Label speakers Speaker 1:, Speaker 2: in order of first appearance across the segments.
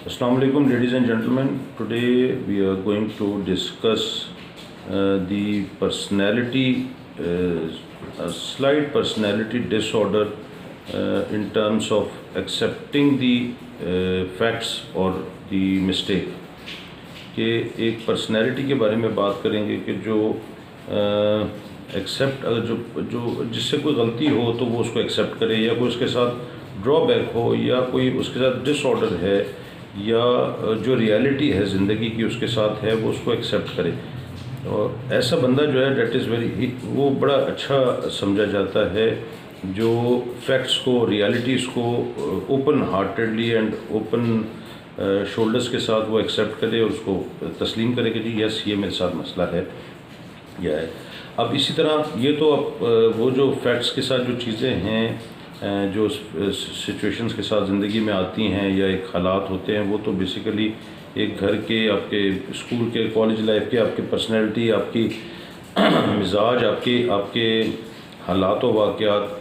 Speaker 1: Assalamu alaikum, ladies and gentlemen. Today we are going to discuss the personality, a slight personality disorder in terms of accepting the facts or the mistake. कि एक personality के बारे में बात करेंगे कि जो एक्सेप्ट अगर जो जिससे कोई गलती हो तो वो उसको एक्सेप्ट करे, या कोई उसके साथ ड्रॉबैक हो, या कोई उसके साथ डिसऑर्डर है, या जो रियलिटी है ज़िंदगी की उसके साथ है वो उसको एक्सेप्ट करे। और ऐसा बंदा जो है डेट इज़ वेरी, वो बड़ा अच्छा समझा जाता है जो फैक्ट्स को, रियलिटीज़ को open heartedly and open shoulders के साथ वो एक्सेप्ट करे और उसको तस्लीम करे कि जी यस ये मेरे साथ मसला है या है। अब इसी तरह ये तो अब वो जो फैक्ट्स के साथ जो चीज़ें हैं जो सिचुएशंस के साथ ज़िंदगी में आती हैं या एक हालात होते हैं, वो तो बेसिकली एक घर के, आपके स्कूल के, कॉलेज लाइफ के, आपकी पर्सनैलिटी, आपकी मिजाज, आपके हालात व वाक़यात,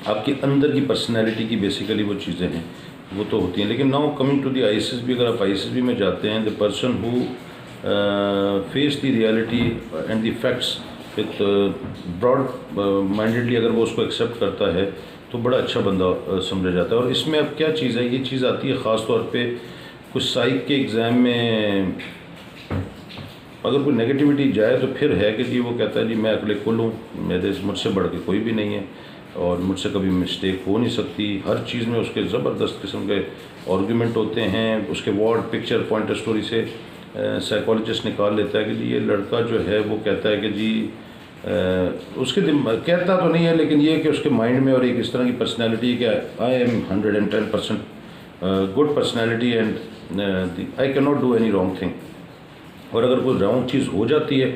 Speaker 1: आपके अंदर की पर्सनैलिटी की बेसिकली वो चीज़ें हैं, वो तो होती हैं। लेकिन now coming to the ISSB, अगर आप आईएसएसबी में जाते हैं, the person who face the reality and the facts with broad mindedly, अगर वो उसको एक्सेप्ट करता है तो बड़ा अच्छा बंदा समझा जाता है। और इसमें अब क्या चीज़ है, ये चीज़ आती है ख़ास तौर पे कुछ साइक के एग्ज़ाम में। अगर कोई नेगेटिविटी जाए तो फिर है कि जी वो कहता है जी मैं अकेले कुल हूँ, मुझसे बढ़ के कोई भी नहीं है और मुझसे कभी मिस्टेक हो नहीं सकती। हर चीज़ में उसके ज़बरदस्त किस्म के आर्गूमेंट होते हैं। उसके वर्ड पिक्चर पॉइंटर स्टोरी से साइकोलॉजिस्ट निकाल लेता है कि जी ये लड़का जो है वो कहता है कि जी उसके कहता तो नहीं है, लेकिन ये कि उसके माइंड में और एक इस तरह की पर्सनैलिटी है कि I M 110% good personality and I can not do any wrong thing. और अगर कोई रॉन्ग चीज़ हो जाती है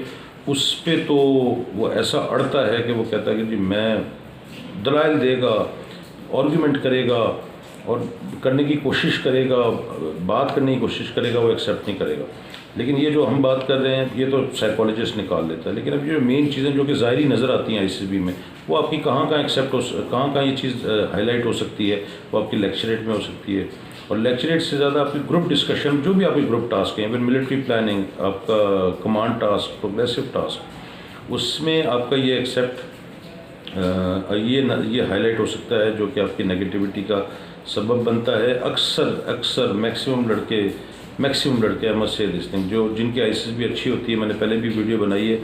Speaker 1: उस पर तो वो ऐसा अड़ता है कि वो कहता है कि जी मैं दलाइल देगा, आर्गूमेंट करेगा और करने की कोशिश करेगा, बात करने की कोशिश करेगा, वो एक्सेप्ट नहीं करेगा। लेकिन ये जो हम बात कर रहे हैं ये तो साइकोलॉजिस्ट निकाल लेता है। लेकिन अब ये जो मेन चीज़ें जो कि ज़ाहिरी नज़र आती हैं आईएसएसबी में, वो आपकी कहाँ एक्सेप्ट हो, कहाँ ये चीज़ हाईलाइट हो सकती है, वो आपकी लेक्चरेट में हो सकती है। और लेक्चरेट से ज़्यादा आपकी ग्रुप डिस्कशन, जो भी आपके ग्रुप टास्क हैं, इवन मिलिट्री प्लानिंग, आपका कमांड टास्क, प्रोग्रेसिव टास्क, उसमें आपका ये एक्सेप्ट ये हाईलाइट हो सकता है जो कि आपकी नेगेटिविटी का सबब बनता है। अक्सर मैक्सिमम लड़के I must say this thing, जो जिनकी आईएसएसबी अच्छी होती है, मैंने पहले भी वीडियो बनाई है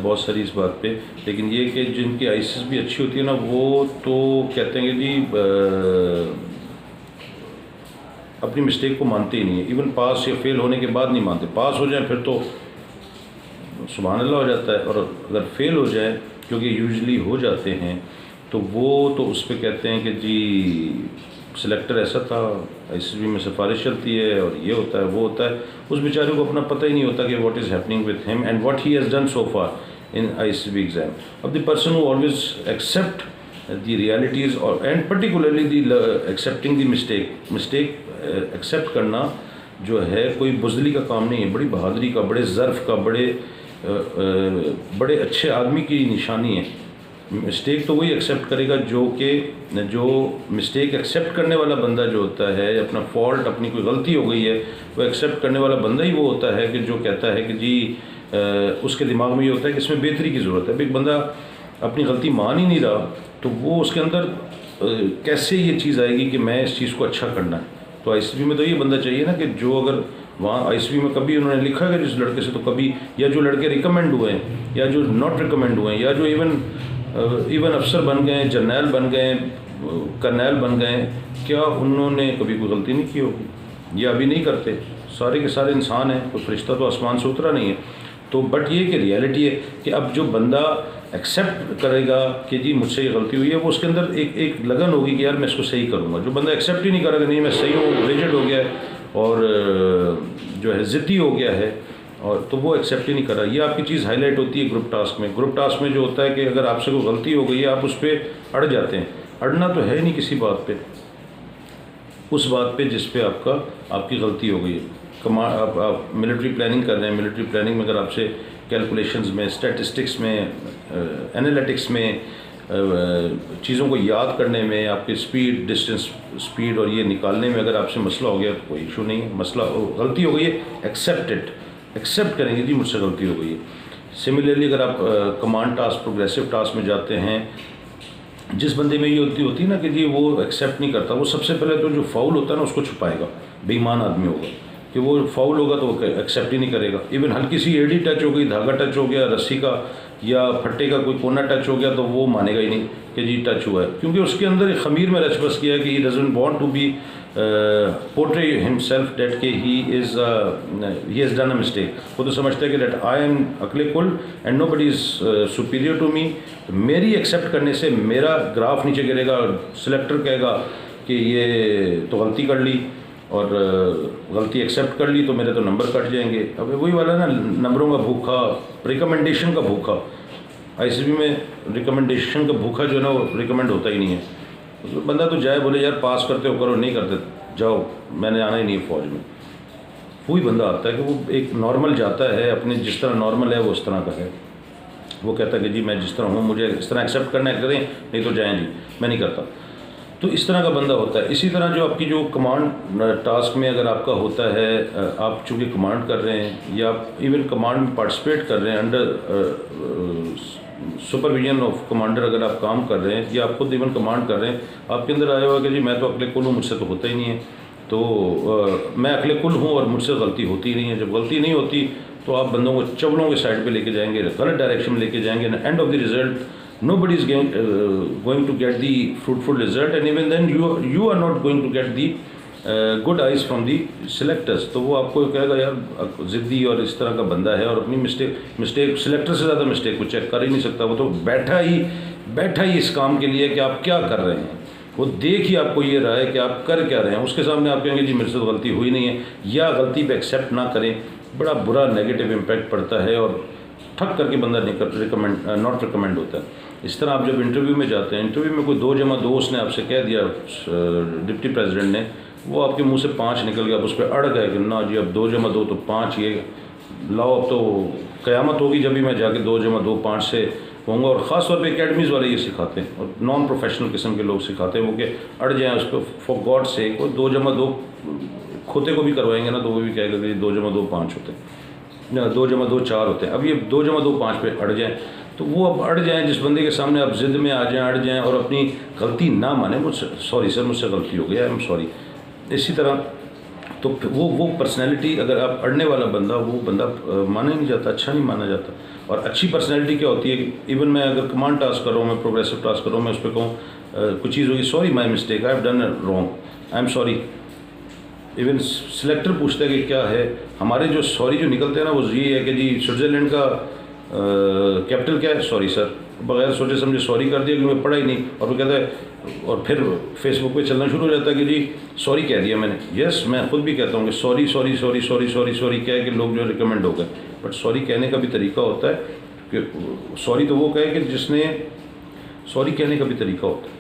Speaker 1: बहुत सारी इस बात पे, लेकिन ये कि जिनकी आईएसएसबी अच्छी होती है ना, वो तो कहते हैं कि जी अपनी मिस्टेक को मानते ही नहीं है। इवन पास या फेल होने के बाद नहीं मानते। पास हो जाए फिर तो सुभान अल्लाह हो जाता है, और अगर फेल हो जाए, क्योंकि यूजुअली हो जाते हैं, तो वो तो उस पर कहते हैं कि जी सिलेक्टर ऐसा था, आईएसएसबी में सिफारिश चलती है और ये होता है वो होता है। उस बेचारे को अपना पता ही नहीं होता कि what is happening with him and what he has done so far in ISSB exam. अब the person who always accept the realities और and particularly the accepting the mistake accept करना जो है कोई बुज़दिली का काम नहीं है, बड़ी बहादुरी का, बड़े ज़र्फ़ का, बड़े अच्छे आदमी की निशानी है। मिस्टेक तो वही एक्सेप्ट करेगा जो मिस्टेक एक्सेप्ट करने वाला बंदा जो होता है, अपना फॉल्ट, अपनी कोई गलती हो गई है, वो एक्सेप्ट करने वाला बंदा ही वो होता है कि जो कहता है कि जी उसके दिमाग में ये होता है कि इसमें बेहतरी की ज़रूरत है। एक बंदा अपनी गलती मान ही नहीं रहा तो वो उसके अंदर कैसे ये चीज़ आएगी कि मैं इस चीज़ को अच्छा करना है। तो आईएसएसबी में तो ये बंदा चाहिए ना कि जो अगर वहाँ आईएसएसबी में कभी उन्होंने लिखा है जिस लड़के से, तो कभी, या जो लड़के रिकमेंड हुए हैं या जो नॉट रिकमेंड हुए हैं, या जो इवन अफसर बन गए, जर्नैल बन गए, कर्नैल बन गए, क्या उन्होंने कभी कोई गलती नहीं की होगी? या अभी नहीं करते? सारे के सारे इंसान हैं, कोई फरिश्ता तो आसमान से उतरा नहीं है। तो बट ये कि रियलिटी है कि अब जो बंदा एक्सेप्ट करेगा कि जी मुझसे ये गलती हुई है, वो उसके अंदर एक लगन होगी कि यार मैं इसको सही करूँगा। जो बंदा एक्सेप्ट ही नहीं करेगा, नहीं मैं सही हूँ, रिजिड हो गया है और जो है ज़िद्दी हो गया है, और तो वो एक्सेप्ट ही नहीं कर रहा। ये आपकी चीज़ हाईलाइट होती है ग्रुप टास्क में। ग्रुप टास्क में जो होता है कि अगर आपसे कोई गलती हो गई है, आप उस पर अड़ जाते हैं। अड़ना तो है ही नहीं किसी बात पे, उस बात पे जिस पे आपकी गलती हो गई है। आप मिलिट्री प्लानिंग कर रहे हैं, मिलिट्री प्लानिंग में अगर आपसे कैलकुलेशंस में, स्टैटिस्टिक्स में, एनालिटिक्स में, चीज़ों को याद करने में, आपके स्पीड, डिस्टेंस स्पीड और ये निकालने में अगर आपसे मसला हो गया तो कोई इशू नहीं है। मसला गलती हो गई है, एक्सेप्ट करेंगे जी मुझसे गलती हो गई है। सिमिलरली अगर आप कमांड टास्क, प्रोग्रेसिव टास्क में जाते हैं, जिस बंदे में ये होती है ना कि जी वो एक्सेप्ट नहीं करता, वो सबसे पहले तो जो फाउल होता है ना उसको छुपाएगा, बेईमान आदमी होगा कि वो फाउल होगा तो वो एक्सेप्ट ही नहीं करेगा। इवन हल्की सी एड़ी टच हो गई, धागा टच हो गया, रस्सी का या फट्टे का कोई कोना टच हो गया तो वो मानेगा ही नहीं कि जी टच हुआ है, क्योंकि उसके अंदर एक खमीर में रच बस किया है कि he doesn't want to be portray himself that के he has done a mistake. वो तो समझता है कि date I am equally cool and nobody is superior to me. मेरी एक्सेप्ट करने से मेरा ग्राफ नीचे गिरेगा, सिलेक्टर कहेगा कि ये तो गलती कर ली और गलती एक्सेप्ट कर ली तो मेरे तो नंबर कट जाएंगे। अब वही वाला ना, नंबरों का भूखा, रिकमेंडेशन का भूखा। आईसीबी में रिकमेंडेशन का भूखा जो है ना वो रिकमेंड होता ही नहीं है। तो बंदा तो जाए, बोले यार पास करते हो करो, नहीं करते जाओ, मैंने आना ही नहीं है फ़ौज में। वही बंदा आता है कि वो एक नॉर्मल जाता है, अपने जिस तरह नॉर्मल है वो उस तरह का है। वो कहता है कि जी मैं जिस तरह हूँ मुझे इस तरह एक्सेप्ट करना है, करें, नहीं तो जाएँ जी, मैं नहीं करता। तो इस तरह का बंदा होता है। इसी तरह जो आपकी जो कमांड टास्क में अगर आपका होता है, आप चूँकि कमांड कर रहे हैं या इवन कमांड में पार्टिसिपेट कर रहे हैं, अंडर सुपरविजन ऑफ कमांडर अगर आप काम कर रहे हैं या आप खुद इवन कमांड कर रहे हैं, आपके अंदर आया हुआ कि जी मैं तो अकले कुल हूँ, मुझसे तो होता ही नहीं है, तो मैं अकले कुल हूँ और मुझसे गलती होती ही नहीं है। जब गलती नहीं होती तो आप बंदों को चवलों के साइड पे लेके जाएंगे, गलत डायरेक्शन में लेके जाएंगे, end of the result nobody is going to get the fruitful result, and even then you are not going to get the good eyes from the selectors। तो वो आपको कहेगा यार ज़िद्दी और इस तरह का बंदा है और अपनी मिस्टेक सिलेक्टर से ज़्यादा मिस्टेक को चेक कर ही नहीं सकता। वो तो बैठा ही इस काम के लिए कि आप क्या कर रहे हैं, वो देख ही आपको ये रहा है कि आप कर क्या रहे हैं। उसके सामने आप कहेंगे जी मेरे से तो गलती हुई नहीं है, या गलती पे एक्सेप्ट ना करें, बड़ा बुरा नेगेटिव इम्पैक्ट पड़ता है और ठक करके बंदा नॉट रिकमेंड होता है। इस तरह आप जब इंटरव्यू में जाते हैं, इंटरव्यू में कोई 2+2 उसने आपसे कह दिया डिप्टी प्रेसिडेंट ने, वो आपके मुंह से 5 निकल गया, अब उस पर अड़ गए कि ना जी अब 2+2 तो 5, ये लाओ अब तो क़यामत होगी जब भी मैं जाके 2+2 5 से होऊंगा। और ख़ास तौर पे एकेडमीज़ वाले ये सिखाते हैं और नॉन प्रोफेशनल किस्म के लोग सिखाते हैं वो कि अड़ जाएँ उसको, फॉर गॉड सेक। वो 2+2 खोते को भी करवाएंगे ना तो वो भी कहेगा कि 2+2 5 होते हैं, 2+2 4 होते हैं। अब ये 2+2 5 पे अड़ जाएँ तो वो अब अड़ जाएँ, जिस बंदे के सामने आप ज़िद में आ जाएँ, अड़ जाएँ और अपनी गलती ना माने, मुझसे सॉरी सर मुझसे गलती हो गई, आई एम सॉरी। इसी तरह तो वो पर्सनैलिटी, अगर आप अड़ने वाला बंदा, वो बंदा माना ही नहीं जाता, अच्छा नहीं माना जाता। और अच्छी पर्सनैलिटी क्या होती है, इवन मैं अगर कमांड टास्क कर रहा हूँ, मैं प्रोग्रेसिव टास्क कर रहा हूँ, मैं उस पर कहूँ कुछ चीज़ होगी, sorry my mistake, I have done wrong, I am sorry. Even selector पूछता है कि क्या है, हमारे जो सॉरी जो निकलते हैं ना वो ये है कि जी स्विट्ज़रलैंड का कैपिटल क्या है, सॉरी सर, बगैर सोचे समझे सॉरी कर दिया, क्योंकि पढ़ा ही नहीं। और वो कहता है, और फिर फेसबुक पे चलना शुरू हो जाता है कि जी सॉरी कह दिया मैंने। यस, मैं खुद भी कहता हूँ कि sorry sorry sorry sorry sorry sorry कह के लोग जो रिकमेंड हो गए, बट सॉरी कहने का भी तरीका होता है कि सॉरी तो वो कहे कि जिसने, सॉरी कहने का भी तरीका होता है।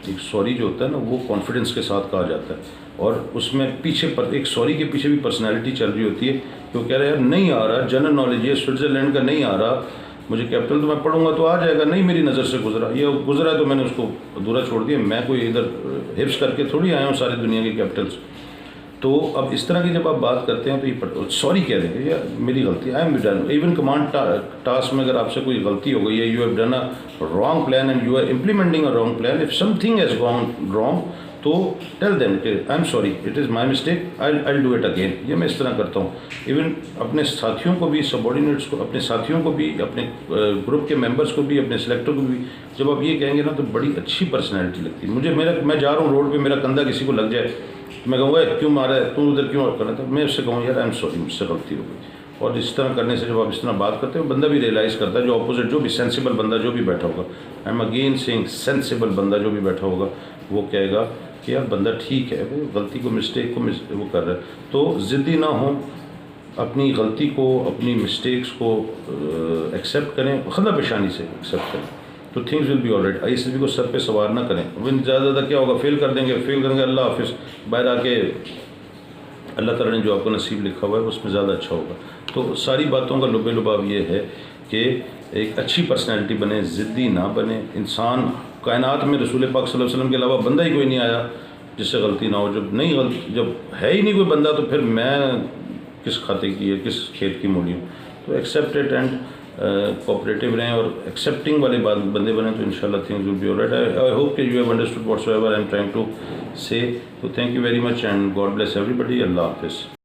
Speaker 1: एक सॉरी जो होता है ना वो कॉन्फिडेंस के साथ कहा जाता है, और उसमें पीछे पर एक सॉरी के पीछे भी पर्सनैलिटी चल रही होती है कि वो कह रहे हैं यार नहीं आ रहा, जनरल नॉलेज ये स्विट्ज़रलैंड का नहीं आ रहा, मुझे कैपिटल तो मैं पढ़ूंगा तो आ जाएगा, नहीं मेरी नज़र से गुजरा, ये गुजरा तो मैंने उसको अधूरा छोड़ दिया। मैं कोई इधर हिफ्स करके थोड़ी आया हूँ सारी दुनिया के कैपिटल्स। तो अब इस तरह की जब आप बात करते हैं तो ये सॉरी कह देंगे यार मेरी गलती, I am done. Even command task में अगर आपसे कोई गलती हो गई है, you have done a wrong plan and you are implementing a wrong plan, if something has gone wrong तो टेल देम कि I am sorry, it is my mistake, I do it again. ये मैं इस तरह करता हूँ। Even अपने साथियों को भी, सबॉर्डिनेट्स को, अपने साथियों को भी, अपने ग्रुप के मेंबर्स को भी, अपने सिलेक्टर को भी जब आप ये कहेंगे ना तो बड़ी अच्छी पर्सनैलिटी लगती है मुझे। मैं जा रहा हूँ रोड पर, मेरा कंधा किसी को लग जाए, मैं कहूँगा क्यों मारा है, तू उधर क्यों कर रहा था, मैं उससे कहूँ यार आई एम सॉरी, मुझसे गलती हो गई। और इस तरह करने से जब आप इस तरह बात करते हो, बंदा भी रियलाइज़ करता है, जो अपोजिट, जो भी सेंसिबल बंदा जो भी बैठा होगा, I am again saying sensible बंदा जो भी बैठा होगा, वो कहेगा कि यार बंदा ठीक है, वो गलती को, मिस्टेक को वो कर रहा है। तो ज़िद्दी ना हो, अपनी गलती को, अपनी मिस्टेक्स को एक्सेप्ट करें, खदा पेशानी से एक्सेप्ट करें, तो things will be alright. ICB को सर पे सवार ना करें, ज़्यादा क्या होगा, फेल कर देंगे, फेल करेंगे, अल्लाह हाफिज़, बाहर आके अल्लाह ताला ने जो आपको नसीब लिखा हुआ है उसमें ज़्यादा अच्छा होगा। तो सारी बातों का लुबे लुबाव ये है कि एक अच्छी पर्सनैलिटी बने, ज़िद्दी ना बने। इंसान कायनात में रसूल पाक सल्लल्लाहु अलैहि वसल्लम के अलावा बंदा ही कोई नहीं आया जिससे गलती ना हो। जब है ही नहीं कोई बंदा तो फिर मैं किस खाते की है, किस खेत की मूली हूँ। तो एक्सेप्ट इट एंड कोऑपरेटिव रहें और एक्सेप्टिंग वाले बंदे बने तो इंशाल्लाह things will be alright. I hope कि you have understood whatsoever I am trying to say. तो thank you very much and God bless everybody. अल्लाह हाफिज़।